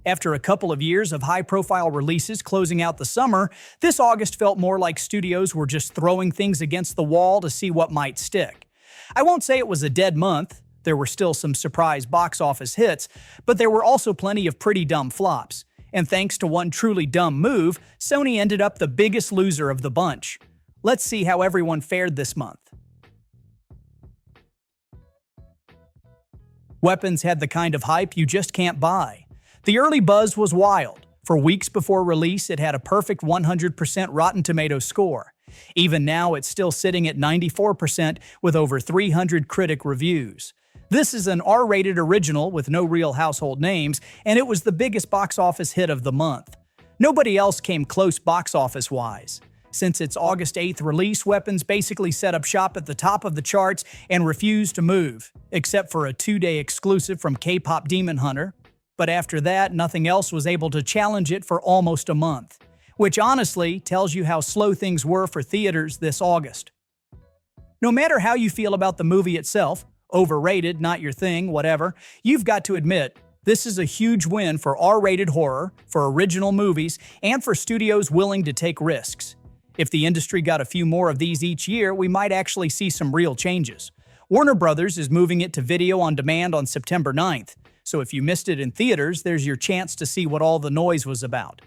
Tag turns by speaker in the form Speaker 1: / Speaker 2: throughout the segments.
Speaker 1: After a couple of years of high-profile releases closing out the summer, this August felt more like studios were just throwing things against the wall to see what might stick. I won't say it was a dead month. There were still some surprise box office hits, but there were also plenty of pretty dumb flops. And thanks to one truly dumb move, Sony ended up the biggest loser of the bunch. Let's see how everyone fared this month. Weapons had the kind of hype you just can't buy. The early buzz was wild. For weeks before release, it had a perfect 100% Rotten Tomatoes score. Even now, it's still sitting at 94% with over 300 critic reviews. This is an R-rated original with no real household names, and it was the biggest box office hit of the month. Nobody else came close box office-wise. Since its August 8th release, Weapons basically set up shop at the top of the charts and refused to move, except for a 2-day exclusive from K-Pop Demon Hunter. But after that, nothing else was able to challenge it for almost a month, which honestly tells you how slow things were for theaters this August. No matter how you feel about the movie itself, overrated, not your thing, whatever, you've got to admit, this is a huge win for R-rated horror, for original movies, and for studios willing to take risks. If the industry got a few more of these each year, we might actually see some real changes. Warner Brothers is moving it to video on demand on September 9th, so if you missed it in theaters, there's your chance to see what all the noise was about.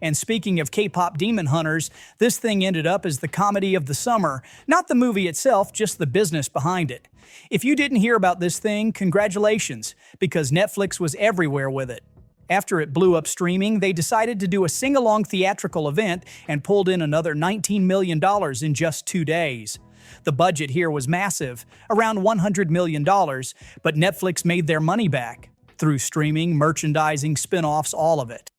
Speaker 1: And speaking of K-pop demon hunters, this thing ended up as the comedy of the summer. Not the movie itself, just the business behind it. If you didn't hear about this thing, congratulations, because Netflix was everywhere with it. After it blew up streaming, they decided to do a sing-along theatrical event and pulled in another $19 million in just 2 days. The budget here was massive, around $100 million, but Netflix made their money back through streaming, merchandising, spin-offs, all of it.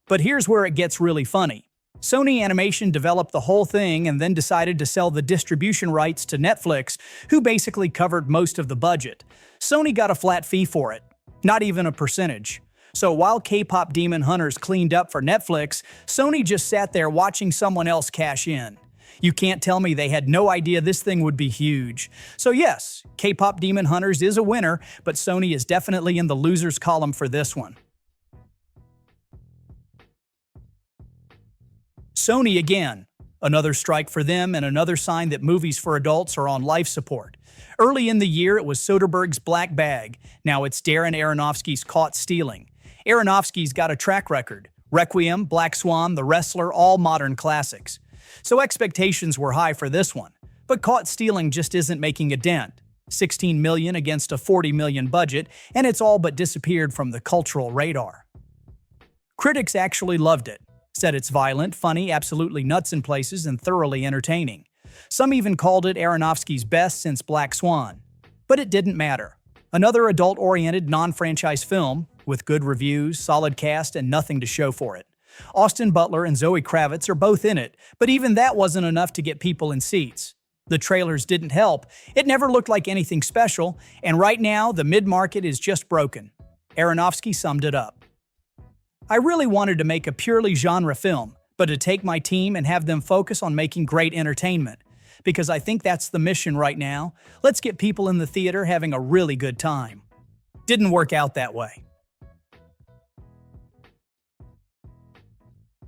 Speaker 1: But here's where it gets really funny. Sony Animation developed the whole thing and then decided to sell the distribution rights to Netflix, who basically covered most of the budget. Sony got a flat fee for it, not even a percentage. So while K-pop demon hunters cleaned up for Netflix, Sony just sat there watching someone else cash in. You can't tell me they had no idea this thing would be huge. So yes, K-pop demon hunters is a winner, but Sony is definitely in the losers column for this one. Sony again. Another strike for them and another sign that movies for adults are on life support. Early in the year, it was Soderbergh's Black Bag. Now it's Darren Aronofsky's Caught Stealing. Aronofsky's got a track record. Requiem, Black Swan, The Wrestler, all modern classics. So expectations were high for this one. But Caught Stealing just isn't making a dent. $16 million against a $40 million budget, and it's all but disappeared from the cultural radar. Critics actually loved it. Said it's violent, funny, absolutely nuts in places, and thoroughly entertaining. Some even called it Aronofsky's best since Black Swan. But it didn't matter. Another adult-oriented, non-franchise film, with good reviews, solid cast, and nothing to show for it. Austin Butler and Zoe Kravitz are both in it, but even that wasn't enough to get people in seats. The trailers didn't help. It never looked like anything special, and right now, the mid-market is just broken. Aronofsky summed it up. I really wanted to make a purely genre film, but to take my team and have them focus on making great entertainment. Because I think that's the mission right now. Let's get people in the theater having a really good time. Didn't work out that way.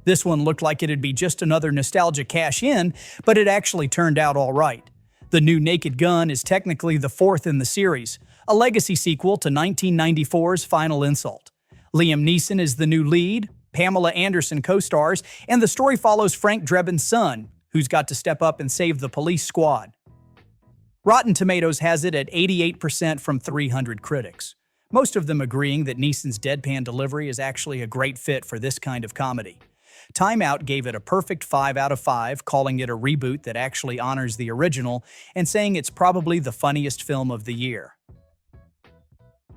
Speaker 1: This one looked like it'd be just another nostalgia cash-in, but it actually turned out all right. The new Naked Gun is technically the fourth in the series, a legacy sequel to 1994's Final Insult. Liam Neeson is the new lead, Pamela Anderson co-stars, and the story follows Frank Drebin's son, who's got to step up and save the police squad. Rotten Tomatoes has it at 88% from 300 critics, most of them agreeing that Neeson's deadpan delivery is actually a great fit for this kind of comedy. Time Out gave it a perfect 5 out of 5, calling it a reboot that actually honors the original and saying it's probably the funniest film of the year.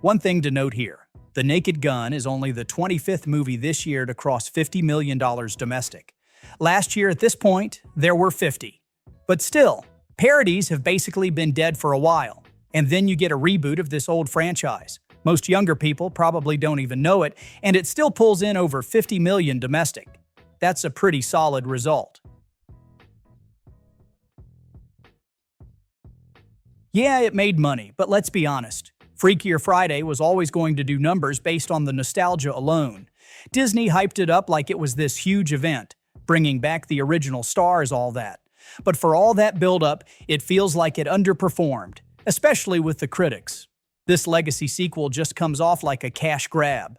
Speaker 1: One thing to note here. The Naked Gun is only the 25th movie this year to cross $50 million domestic. Last year at this point, there were 50. But still, parodies have basically been dead for a while. And then you get a reboot of this old franchise. Most younger people probably don't even know it, and it still pulls in over $50 million domestic. That's a pretty solid result. Yeah, it made money, but let's be honest. Freakier Friday was always going to do numbers based on the nostalgia alone. Disney hyped it up like it was this huge event, bringing back the original stars, all that. But for all that build-up, it feels like it underperformed, especially with the critics. This legacy sequel just comes off like a cash grab.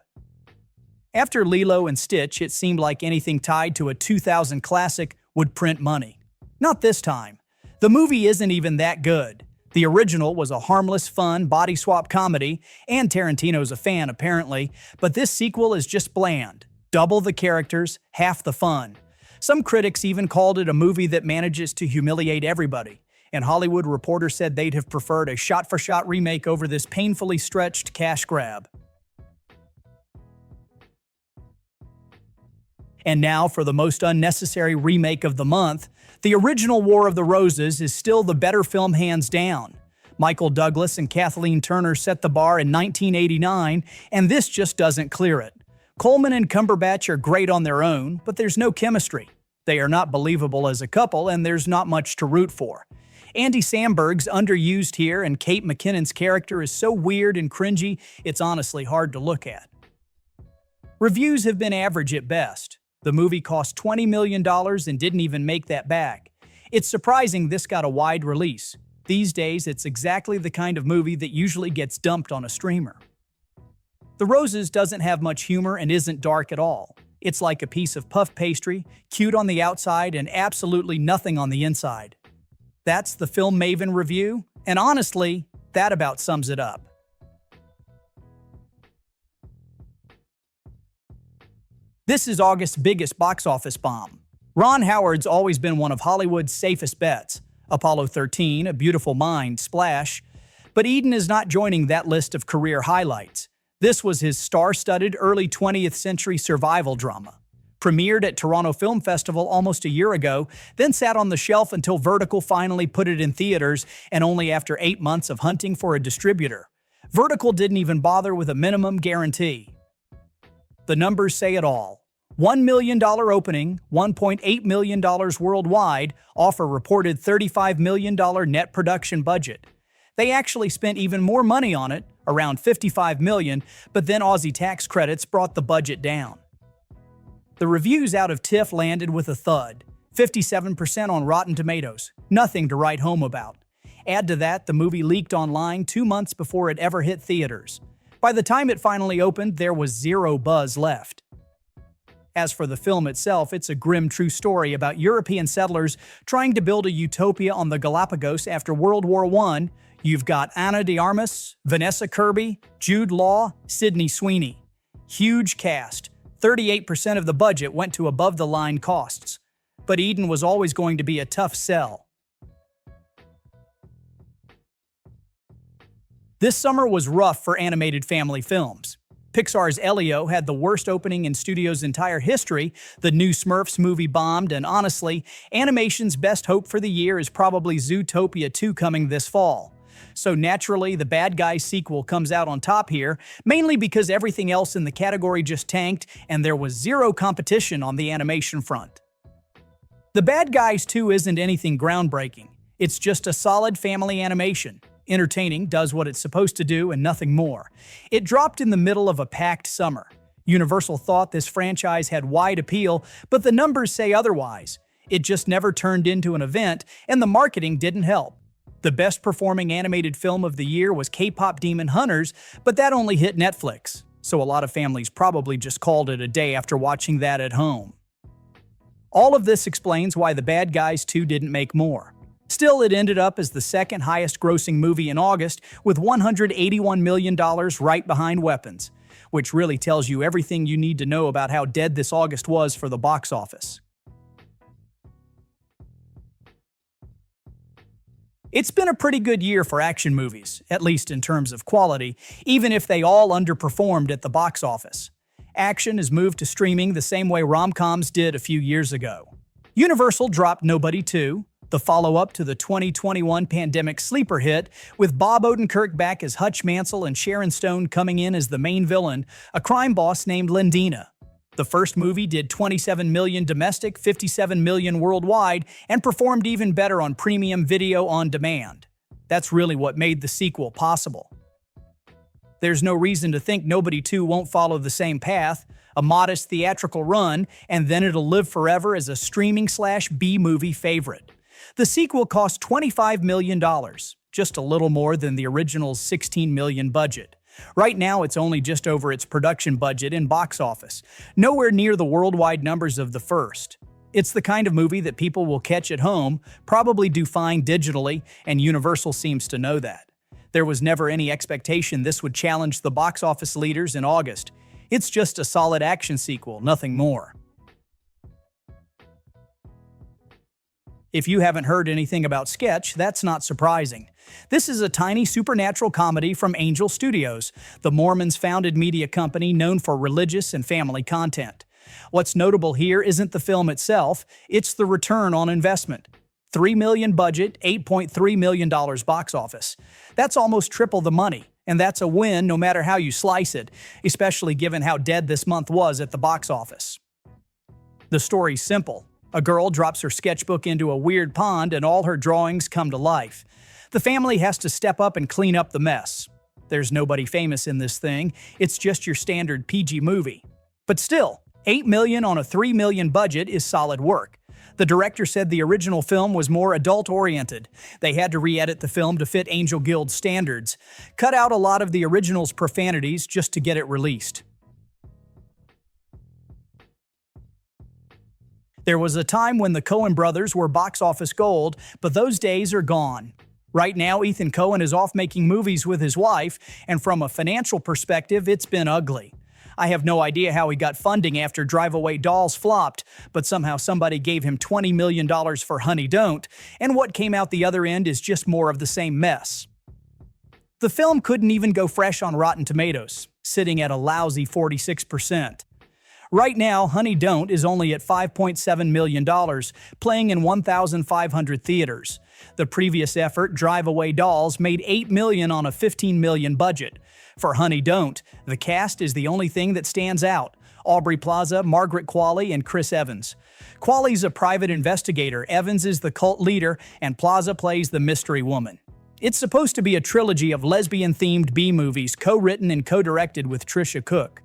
Speaker 1: After Lilo and Stitch, it seemed like anything tied to a 2000 classic would print money. Not this time. The movie isn't even that good. The original was a harmless, fun, body swap comedy, and Tarantino's a fan apparently, but this sequel is just bland. Double the characters, half the fun. Some critics even called it a movie that manages to humiliate everybody, and Hollywood Reporter said they'd have preferred a shot-for-shot remake over this painfully stretched cash grab. And now for the most unnecessary remake of the month. The original War of the Roses is still the better film hands down. Michael Douglas and Kathleen Turner set the bar in 1989, and this just doesn't clear it. Coleman and Cumberbatch are great on their own, but there's no chemistry. They are not believable as a couple, and there's not much to root for. Andy Samberg's underused here, and Kate McKinnon's character is so weird and cringy, it's honestly hard to look at. Reviews have been average at best. The movie cost $20 million and didn't even make that back. It's surprising this got a wide release. These days, it's exactly the kind of movie that usually gets dumped on a streamer. The Roses doesn't have much humor and isn't dark at all. It's like a piece of puff pastry, cute on the outside and absolutely nothing on the inside. That's the Film Maven review, and honestly, that about sums it up. This is August's biggest box office bomb. Ron Howard's always been one of Hollywood's safest bets. Apollo 13, A Beautiful Mind, Splash. But Eden is not joining that list of career highlights. This was his star-studded early 20th century survival drama. Premiered at Toronto Film Festival almost a year ago, then sat on the shelf until Vertical finally put it in theaters, and only after 8 months of hunting for a distributor. Vertical didn't even bother with a minimum guarantee. The numbers say it all. $1 million opening, $1.8 million worldwide, off a reported $35 million net production budget. They actually spent even more money on it, around $55 million, but then Aussie tax credits brought the budget down. The reviews out of TIFF landed with a thud. 57% on Rotten Tomatoes. Nothing to write home about. Add to that, the movie leaked online 2 months before it ever hit theaters. By the time it finally opened, there was zero buzz left. As for the film itself, it's a grim true story about European settlers trying to build a utopia on the Galapagos after World War I. You've got Ana de Armas, Vanessa Kirby, Jude Law, Sydney Sweeney. Huge cast. 38% of the budget went to above-the-line costs. But Eden was always going to be a tough sell. This summer was rough for animated family films. Pixar's Elio had the worst opening in studio's entire history, the new Smurfs movie bombed, and honestly, animation's best hope for the year is probably Zootopia 2 coming this fall. So naturally, the Bad Guys sequel comes out on top here, mainly because everything else in the category just tanked and there was zero competition on the animation front. The Bad Guys 2 isn't anything groundbreaking. It's just a solid family animation. Entertaining, does what it's supposed to do, and nothing more. It dropped in the middle of a packed summer. Universal thought this franchise had wide appeal, but the numbers say otherwise. It just never turned into an event, and the marketing didn't help. The best performing animated film of the year was KPop Demon Hunters, but that only hit Netflix, so a lot of families probably just called it a day after watching that at home. All of this explains why The Bad Guys 2 didn't make more. Still, it ended up as the second highest grossing movie in August, with $181 million right behind Weapons, which really tells you everything you need to know about how dead this August was for the box office. It's been a pretty good year for action movies, at least in terms of quality, even if they all underperformed at the box office. Action has moved to streaming the same way rom-coms did a few years ago. Universal dropped Nobody 2, the follow-up to the 2021 pandemic sleeper hit, with Bob Odenkirk back as Hutch Mansell and Sharon Stone coming in as the main villain, a crime boss named Lindina. The first movie did $27 million domestic, $57 million worldwide, and performed even better on premium video on demand. That's really what made the sequel possible. There's no reason to think Nobody 2 won't follow the same path, a modest theatrical run, and then it'll live forever as a streaming/B-movie favorite. The sequel cost $25 million, just a little more than the original's $16 million budget. Right now, it's only just over its production budget in box office, nowhere near the worldwide numbers of the first. It's the kind of movie that people will catch at home, probably do fine digitally, and Universal seems to know that. There was never any expectation this would challenge the box office leaders in August. It's just a solid action sequel, nothing more. If you haven't heard anything about Sketch, that's not surprising. This is a tiny supernatural comedy from Angel Studios, the Mormons-founded media company known for religious and family content. What's notable here isn't the film itself, it's the return on investment. $3 million budget, $8.3 million box office. That's almost triple the money, and that's a win no matter how you slice it, especially given how dead this month was at the box office. The story's simple. A girl drops her sketchbook into a weird pond and all her drawings come to life. The family has to step up and clean up the mess. There's nobody famous in this thing, it's just your standard PG movie. But still, $8 million on a $3 million budget is solid work. The director said the original film was more adult-oriented. They had to re-edit the film to fit Angel Guild standards, cut out a lot of the original's profanities just to get it released. There was a time when the Coen brothers were box office gold, but those days are gone. Right now, Ethan Coen is off making movies with his wife, and from a financial perspective, it's been ugly. I have no idea how he got funding after Drive Away Dolls flopped, but somehow somebody gave him $20 million for Honey Don't, and what came out the other end is just more of the same mess. The film couldn't even go fresh on Rotten Tomatoes, sitting at a lousy 46%. Right now, Honey Don't is only at $5.7 million, playing in 1,500 theaters. The previous effort, Drive Away Dolls, made $8 million on a $15 million budget. For Honey Don't, the cast is the only thing that stands out. Aubrey Plaza, Margaret Qualley, and Chris Evans. Qualley's a private investigator, Evans is the cult leader, and Plaza plays the mystery woman. It's supposed to be a trilogy of lesbian-themed B-movies co-written and co-directed with Trisha Cook.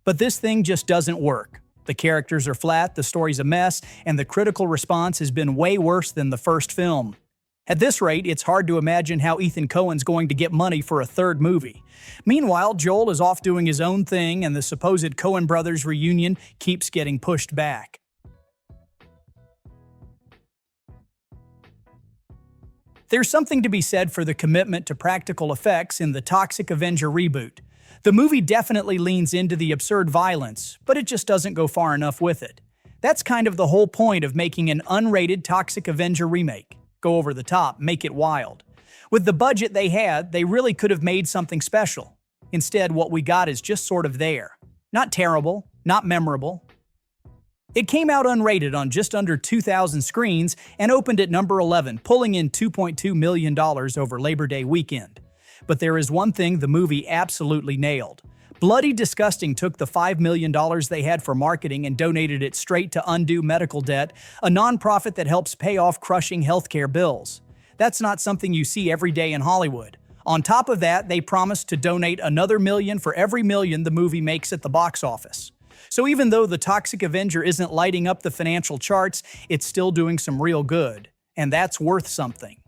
Speaker 1: But this thing just doesn't work. The characters are flat, the story's a mess, and the critical response has been way worse than the first film. At this rate, it's hard to imagine how Ethan Coen's going to get money for a third movie. Meanwhile, Joel is off doing his own thing, and the supposed Coen brothers reunion keeps getting pushed back. There's something to be said for the commitment to practical effects in the Toxic Avenger reboot. The movie definitely leans into the absurd violence, but it just doesn't go far enough with it. That's kind of the whole point of making an unrated Toxic Avenger remake. Go over the top, make it wild. With the budget they had, they really could have made something special. Instead, what we got is just sort of there. Not terrible, not memorable. It came out unrated on just under 2,000 screens and opened at number 11, pulling in $2.2 million over Labor Day weekend. But there is one thing the movie absolutely nailed. Bloody Disgusting took the $5 million they had for marketing and donated it straight to Undo Medical Debt, a nonprofit that helps pay off crushing healthcare bills. That's not something you see every day in Hollywood. On top of that, they promised to donate another $1 million for every $1 million the movie makes at the box office. So even though the Toxic Avenger isn't lighting up the financial charts, it's still doing some real good. And that's worth something.